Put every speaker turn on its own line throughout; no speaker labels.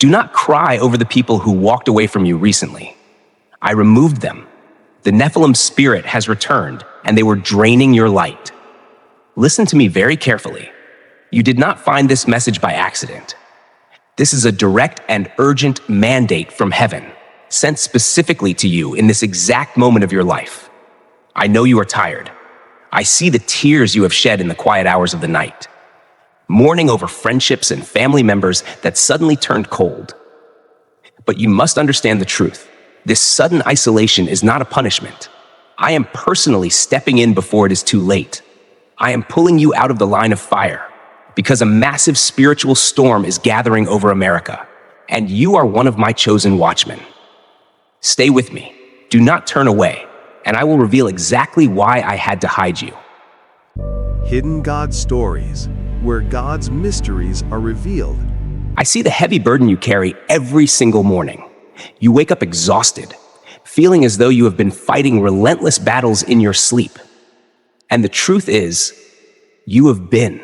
Do not cry over the people who walked away from you recently. I removed them. The Nephilim spirit has returned, and they were draining your light. Listen to me very carefully. You did not find this message by accident. This is a direct and urgent mandate from heaven, sent specifically to you in this exact moment of your life. I know you are tired. I see the tears you have shed in the quiet hours of the night, mourning over friendships and family members that suddenly turned cold. But you must understand the truth. This sudden isolation is not a punishment. I am personally stepping in before it is too late. I am pulling you out of the line of fire because a massive spiritual storm is gathering over America, and you are one of my chosen watchmen. Stay with me. Do not turn away, and I will reveal exactly why I had to hide you.
Hidden God Stories, where God's mysteries are revealed.
I see the heavy burden you carry every single morning. You wake up exhausted, feeling as though you have been fighting relentless battles in your sleep. And the truth is, you have been.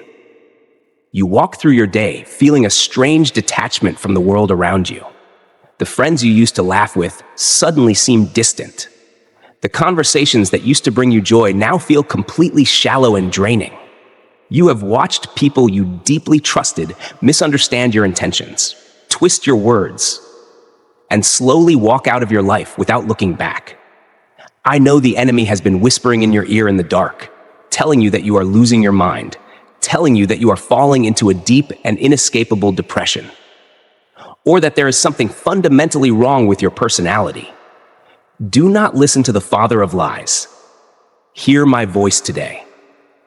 You walk through your day feeling a strange detachment from the world around you. The friends you used to laugh with suddenly seem distant. The conversations that used to bring you joy now feel completely shallow and draining. You have watched people you deeply trusted misunderstand your intentions, twist your words, and slowly walk out of your life without looking back. I know the enemy has been whispering in your ear in the dark, telling you that you are losing your mind, telling you that you are falling into a deep and inescapable depression, or that there is something fundamentally wrong with your personality. Do not listen to the father of lies. Hear my voice today.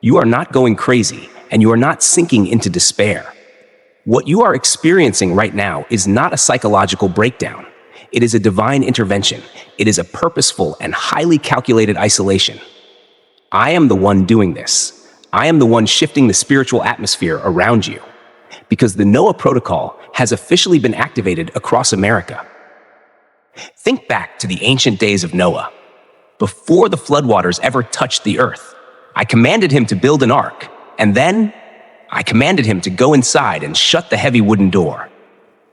You are not going crazy, and you are not sinking into despair. What you are experiencing right now is not a psychological breakdown. It is a divine intervention. It is a purposeful and highly calculated isolation. I am the one doing this. I am the one shifting the spiritual atmosphere around you, because the Noah Protocol has officially been activated across America. Think back to the ancient days of Noah. Before the floodwaters ever touched the earth, I commanded him to build an ark, and then I commanded him to go inside and shut the heavy wooden door.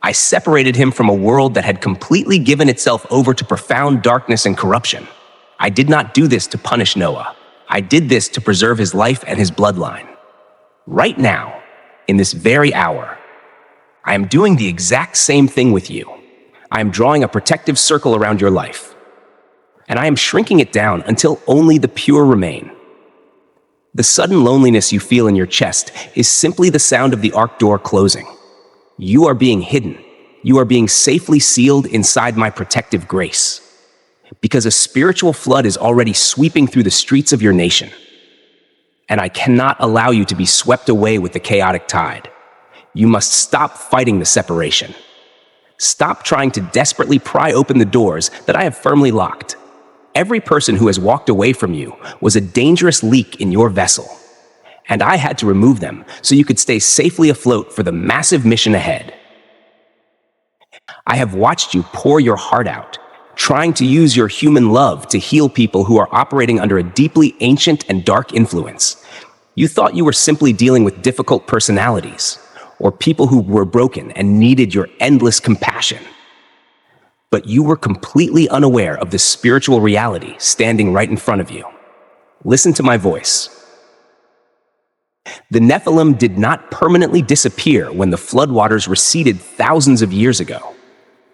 I separated him from a world that had completely given itself over to profound darkness and corruption. I did not do this to punish Noah. I did this to preserve his life and his bloodline. Right now, in this very hour, I am doing the exact same thing with you. I am drawing a protective circle around your life, and I am shrinking it down until only the pure remain. The sudden loneliness you feel in your chest is simply the sound of the ark door closing. You are being hidden. You are being safely sealed inside my protective grace, because a spiritual flood is already sweeping through the streets of your nation. And I cannot allow you to be swept away with the chaotic tide. You must stop fighting the separation. Stop trying to desperately pry open the doors that I have firmly locked. Every person who has walked away from you was a dangerous leak in your vessel, and I had to remove them so you could stay safely afloat for the massive mission ahead. I have watched you pour your heart out, trying to use your human love to heal people who are operating under a deeply ancient and dark influence. You thought you were simply dealing with difficult personalities, or people who were broken and needed your endless compassion. But you were completely unaware of the spiritual reality standing right in front of you. Listen to my voice. The Nephilim did not permanently disappear when the floodwaters receded thousands of years ago.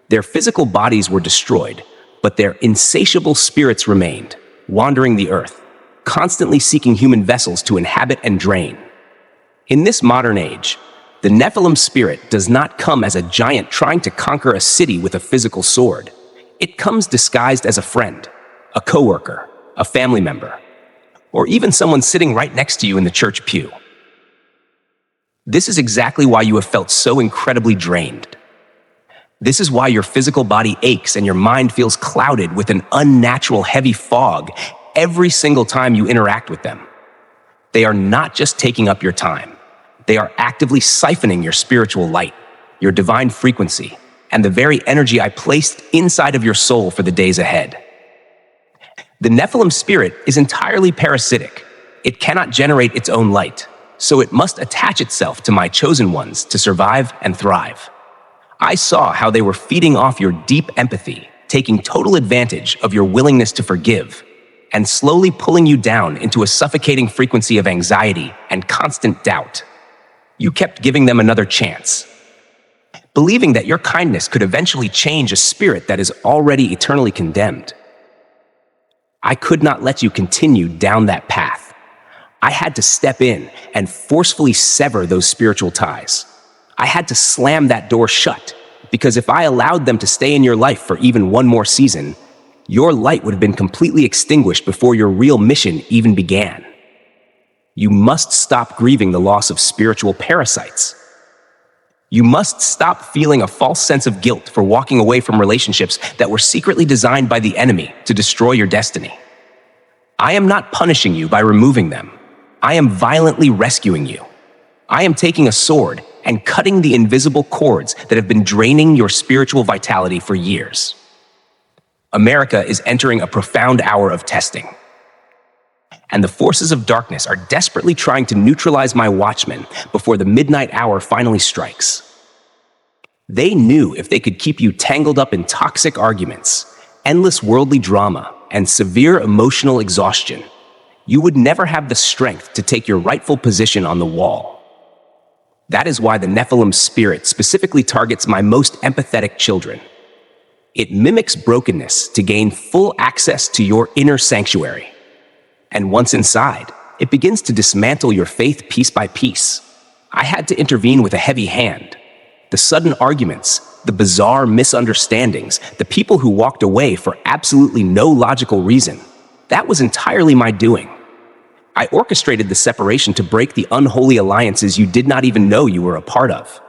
Their physical bodies were destroyed, but their insatiable spirits remained, wandering the earth, constantly seeking human vessels to inhabit and drain. In this modern age, the Nephilim spirit does not come as a giant trying to conquer a city with a physical sword. It comes disguised as a friend, a coworker, a family member, or even someone sitting right next to you in the church pew. This is exactly why you have felt so incredibly drained. This is why your physical body aches and your mind feels clouded with an unnatural heavy fog every single time you interact with them. They are not just taking up your time. They are actively siphoning your spiritual light, your divine frequency, and the very energy I placed inside of your soul for the days ahead. The Nephilim spirit is entirely parasitic. It cannot generate its own light, so it must attach itself to my chosen ones to survive and thrive. I saw how they were feeding off your deep empathy, taking total advantage of your willingness to forgive, and slowly pulling you down into a suffocating frequency of anxiety and constant doubt. You kept giving them another chance, believing that your kindness could eventually change a spirit that is already eternally condemned. I could not let you continue down that path. I had to step in and forcefully sever those spiritual ties. I had to slam that door shut, because if I allowed them to stay in your life for even one more season, your light would have been completely extinguished before your real mission even began. You must stop grieving the loss of spiritual parasites. You must stop feeling a false sense of guilt for walking away from relationships that were secretly designed by the enemy to destroy your destiny. I am not punishing you by removing them. I am violently rescuing you. I am taking a sword and cutting the invisible cords that have been draining your spiritual vitality for years. America is entering a profound hour of testing, and the forces of darkness are desperately trying to neutralize my watchmen before the midnight hour finally strikes. They knew if they could keep you tangled up in toxic arguments, endless worldly drama, and severe emotional exhaustion, you would never have the strength to take your rightful position on the wall. That is why the Nephilim spirit specifically targets my most empathetic children. It mimics brokenness to gain full access to your inner sanctuary. And once inside, it begins to dismantle your faith piece by piece. I had to intervene with a heavy hand. The sudden arguments, the bizarre misunderstandings, the people who walked away for absolutely no logical reason, that was entirely my doing. I orchestrated the separation to break the unholy alliances you did not even know you were a part of.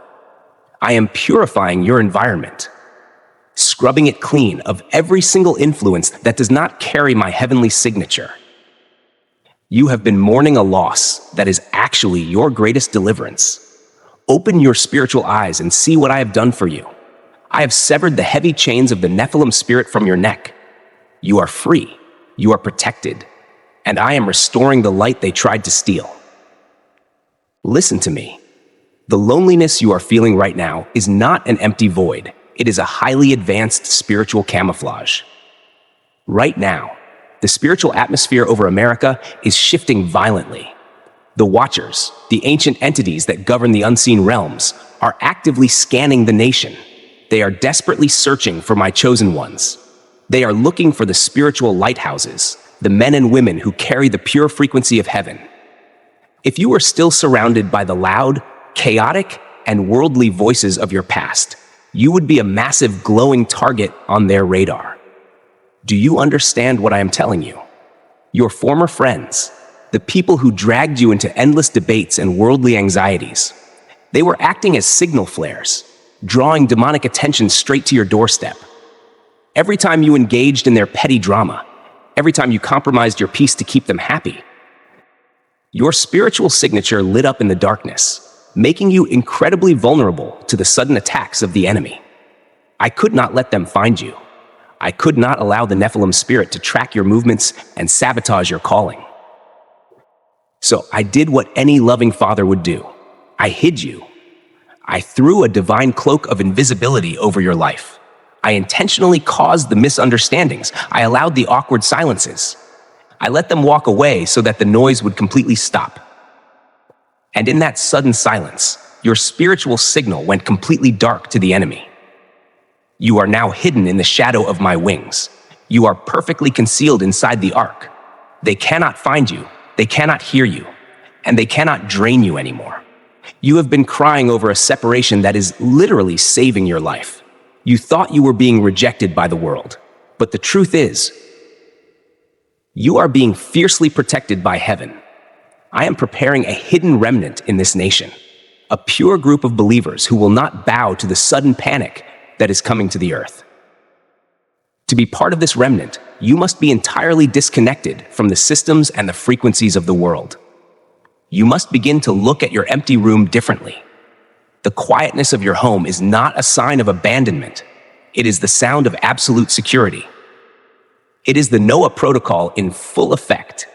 I am purifying your environment, scrubbing it clean of every single influence that does not carry my heavenly signature. You have been mourning a loss that is actually your greatest deliverance. Open your spiritual eyes and see what I have done for you. I have severed the heavy chains of the Nephilim spirit from your neck. You are free. You are protected. And I am restoring the light they tried to steal. Listen to me. The loneliness you are feeling right now is not an empty void. It is a highly advanced spiritual camouflage. Right now, the spiritual atmosphere over America is shifting violently. The Watchers, the ancient entities that govern the unseen realms, are actively scanning the nation. They are desperately searching for my chosen ones. They are looking for the spiritual lighthouses, the men and women who carry the pure frequency of heaven. If you are still surrounded by the loud, chaotic, and worldly voices of your past, you would be a massive glowing target on their radar. Do you understand what I am telling you? Your former friends, the people who dragged you into endless debates and worldly anxieties, they were acting as signal flares, drawing demonic attention straight to your doorstep. Every time you engaged in their petty drama, every time you compromised your peace to keep them happy, your spiritual signature lit up in the darkness, making you incredibly vulnerable to the sudden attacks of the enemy. I could not let them find you. I could not allow the Nephilim spirit to track your movements and sabotage your calling. So I did what any loving father would do. I hid you. I threw a divine cloak of invisibility over your life. I intentionally caused the misunderstandings. I allowed the awkward silences. I let them walk away so that the noise would completely stop. And in that sudden silence, your spiritual signal went completely dark to the enemy. You are now hidden in the shadow of my wings. You are perfectly concealed inside the ark. They cannot find you, they cannot hear you, and they cannot drain you anymore. You have been crying over a separation that is literally saving your life. You thought you were being rejected by the world, but the truth is, you are being fiercely protected by heaven. I am preparing a hidden remnant in this nation, a pure group of believers who will not bow to the sudden panic that is coming to the earth. To be part of this remnant, you must be entirely disconnected from the systems and the frequencies of the world. You must begin to look at your empty room differently. The quietness of your home is not a sign of abandonment. It is the sound of absolute security. It is the Noah protocol in full effect.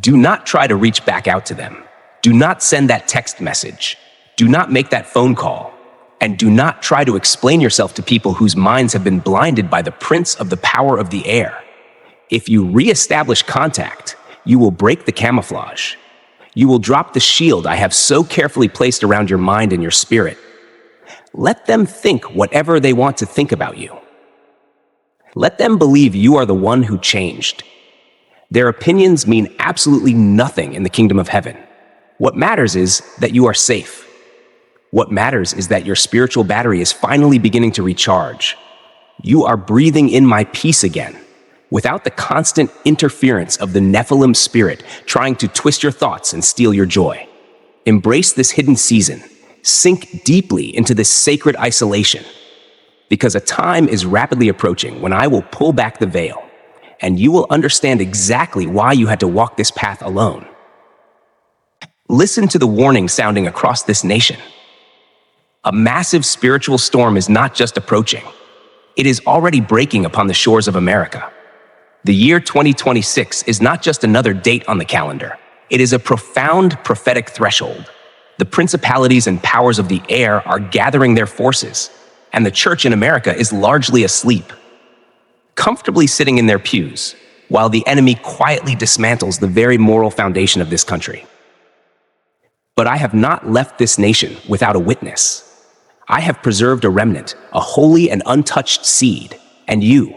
Do not try to reach back out to them. Do not send that text message. Do not make that phone call. And do not try to explain yourself to people whose minds have been blinded by the prince of the power of the air. If you reestablish contact, you will break the camouflage. You will drop the shield I have so carefully placed around your mind and your spirit. Let them think whatever they want to think about you. Let them believe you are the one who changed. Their opinions mean absolutely nothing in the kingdom of heaven. What matters is that you are safe. What matters is that your spiritual battery is finally beginning to recharge. You are breathing in my peace again, without the constant interference of the Nephilim spirit trying to twist your thoughts and steal your joy. Embrace this hidden season. Sink deeply into this sacred isolation, because a time is rapidly approaching when I will pull back the veil, and you will understand exactly why you had to walk this path alone. Listen to the warning sounding across this nation. A massive spiritual storm is not just approaching. It is already breaking upon the shores of America. The year 2026 is not just another date on the calendar. It is a profound prophetic threshold. The principalities and powers of the air are gathering their forces, and the church in America is largely asleep, comfortably sitting in their pews, while the enemy quietly dismantles the very moral foundation of this country. But I have not left this nation without a witness. I have preserved a remnant, a holy and untouched seed, and you,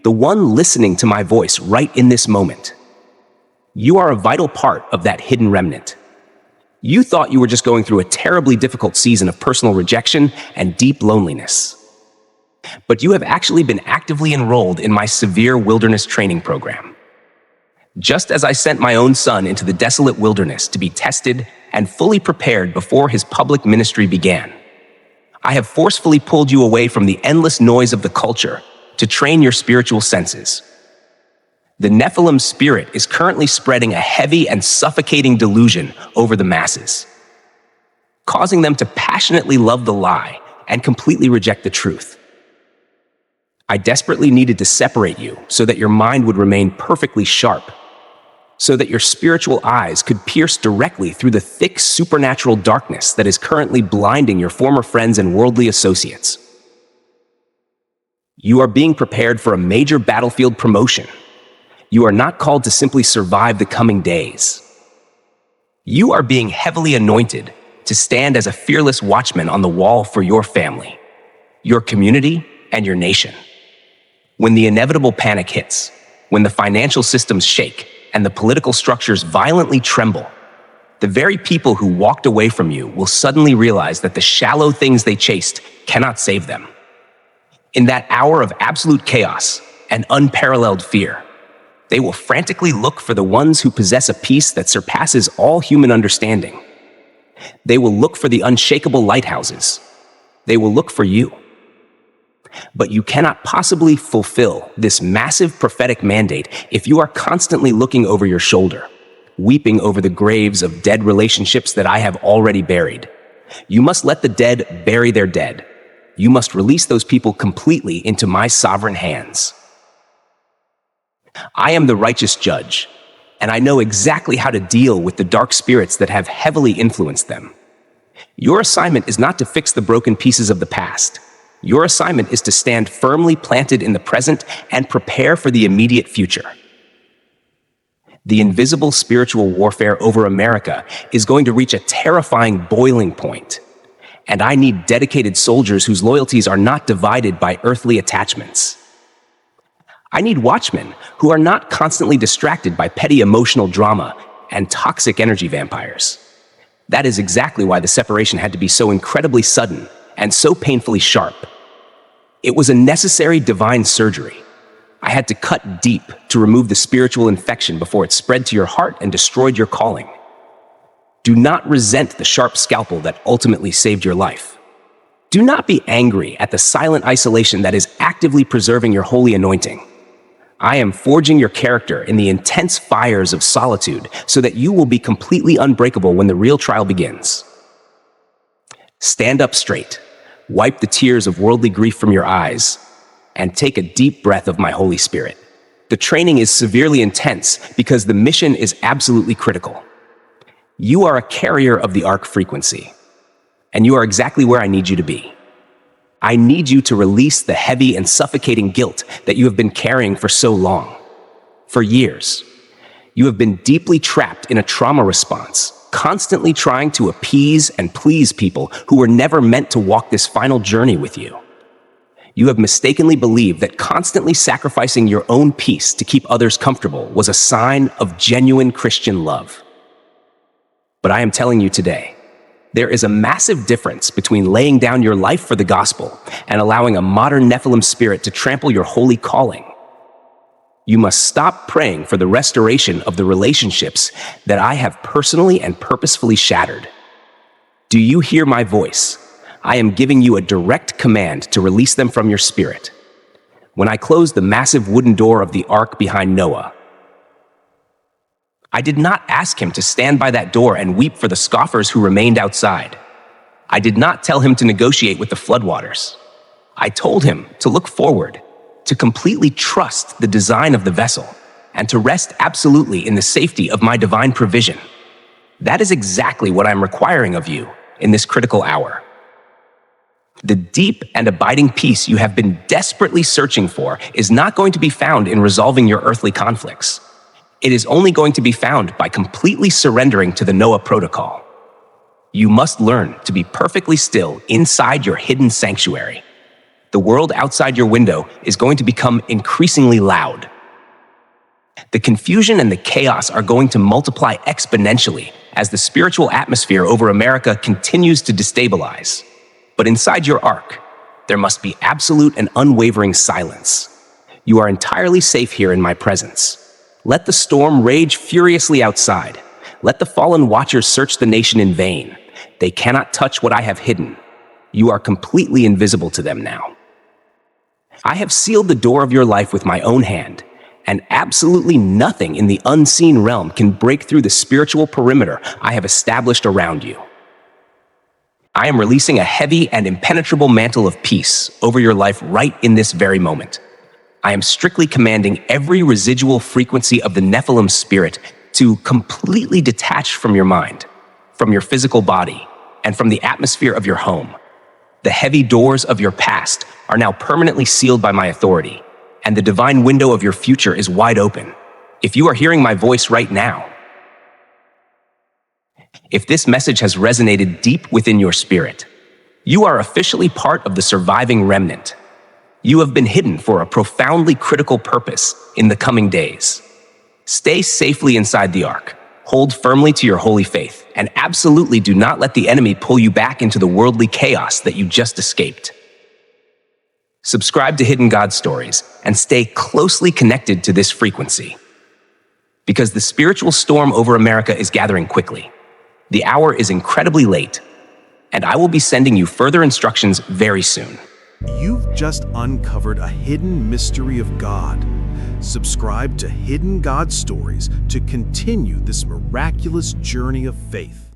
the one listening to my voice right in this moment. You are a vital part of that hidden remnant. You thought you were just going through a terribly difficult season of personal rejection and deep loneliness. But you have actually been actively enrolled in my severe wilderness training program. Just as I sent my own son into the desolate wilderness to be tested and fully prepared before his public ministry began, I have forcefully pulled you away from the endless noise of the culture to train your spiritual senses. The Nephilim spirit is currently spreading a heavy and suffocating delusion over the masses, causing them to passionately love the lie and completely reject the truth. I desperately needed to separate you so that your mind would remain perfectly sharp, so that your spiritual eyes could pierce directly through the thick supernatural darkness that is currently blinding your former friends and worldly associates. You are being prepared for a major battlefield promotion. You are not called to simply survive the coming days. You are being heavily anointed to stand as a fearless watchman on the wall for your family, your community, and your nation. When the inevitable panic hits, when the financial systems shake, and the political structures violently tremble, the very people who walked away from you will suddenly realize that the shallow things they chased cannot save them. In that hour of absolute chaos and unparalleled fear, they will frantically look for the ones who possess a peace that surpasses all human understanding. They will look for the unshakable lighthouses. They will look for you. But you cannot possibly fulfill this massive prophetic mandate if you are constantly looking over your shoulder, weeping over the graves of dead relationships that I have already buried. You must let the dead bury their dead. You must release those people completely into my sovereign hands. I am the righteous judge, and I know exactly how to deal with the dark spirits that have heavily influenced them. Your assignment is not to fix the broken pieces of the past. Your assignment is to stand firmly planted in the present and prepare for the immediate future. The invisible spiritual warfare over America is going to reach a terrifying boiling point, and I need dedicated soldiers whose loyalties are not divided by earthly attachments. I need watchmen who are not constantly distracted by petty emotional drama and toxic energy vampires. That is exactly why the separation had to be so incredibly sudden and so painfully sharp. It was a necessary divine surgery. I had to cut deep to remove the spiritual infection before it spread to your heart and destroyed your calling. Do not resent the sharp scalpel that ultimately saved your life. Do not be angry at the silent isolation that is actively preserving your holy anointing. I am forging your character in the intense fires of solitude so that you will be completely unbreakable when the real trial begins. Stand up straight. Wipe the tears of worldly grief from your eyes, and take a deep breath of my Holy Spirit. The training is severely intense because the mission is absolutely critical. You are a carrier of the arc frequency, and you are exactly where I need you to be. I need you to release the heavy and suffocating guilt that you have been carrying for so long. For years, you have been deeply trapped in a trauma response, constantly trying to appease and please people who were never meant to walk this final journey with you. You have mistakenly believed that constantly sacrificing your own peace to keep others comfortable was a sign of genuine Christian love. But I am telling you today, there is a massive difference between laying down your life for the gospel and allowing a modern Nephilim spirit to trample your holy calling. You must stop praying for the restoration of the relationships that I have personally and purposefully shattered. Do you hear my voice? I am giving you a direct command to release them from your spirit. When I closed the massive wooden door of the ark behind Noah, I did not ask him to stand by that door and weep for the scoffers who remained outside. I did not tell him to negotiate with the floodwaters. I told him to look forward, to completely trust the design of the vessel, and to rest absolutely in the safety of my divine provision. That is exactly what I'm requiring of you in this critical hour. The deep and abiding peace you have been desperately searching for is not going to be found in resolving your earthly conflicts. It is only going to be found by completely surrendering to the Noah protocol. You must learn to be perfectly still inside your hidden sanctuary. The world outside your window is going to become increasingly loud. The confusion and the chaos are going to multiply exponentially as the spiritual atmosphere over America continues to destabilize. But inside your ark, there must be absolute and unwavering silence. You are entirely safe here in my presence. Let the storm rage furiously outside. Let the fallen watchers search the nation in vain. They cannot touch what I have hidden. You are completely invisible to them now. I have sealed the door of your life with my own hand, and absolutely nothing in the unseen realm can break through the spiritual perimeter I have established around you. I am releasing a heavy and impenetrable mantle of peace over your life right in this very moment. I am strictly commanding every residual frequency of the Nephilim spirit to completely detach from your mind, from your physical body, and from the atmosphere of your home. The heavy doors of your past are now permanently sealed by my authority, and the divine window of your future is wide open. If you are hearing my voice right now, if this message has resonated deep within your spirit, you are officially part of the surviving remnant. You have been hidden for a profoundly critical purpose in the coming days. Stay safely inside the ark, hold firmly to your holy faith, and absolutely do not let the enemy pull you back into the worldly chaos that you just escaped. Subscribe to Hidden God Stories and stay closely connected to this frequency, because the spiritual storm over America is gathering quickly. The hour is incredibly late, and I will be sending you further instructions very soon.
You've just uncovered a hidden mystery of God. Subscribe to Hidden God Stories to continue this miraculous journey of faith.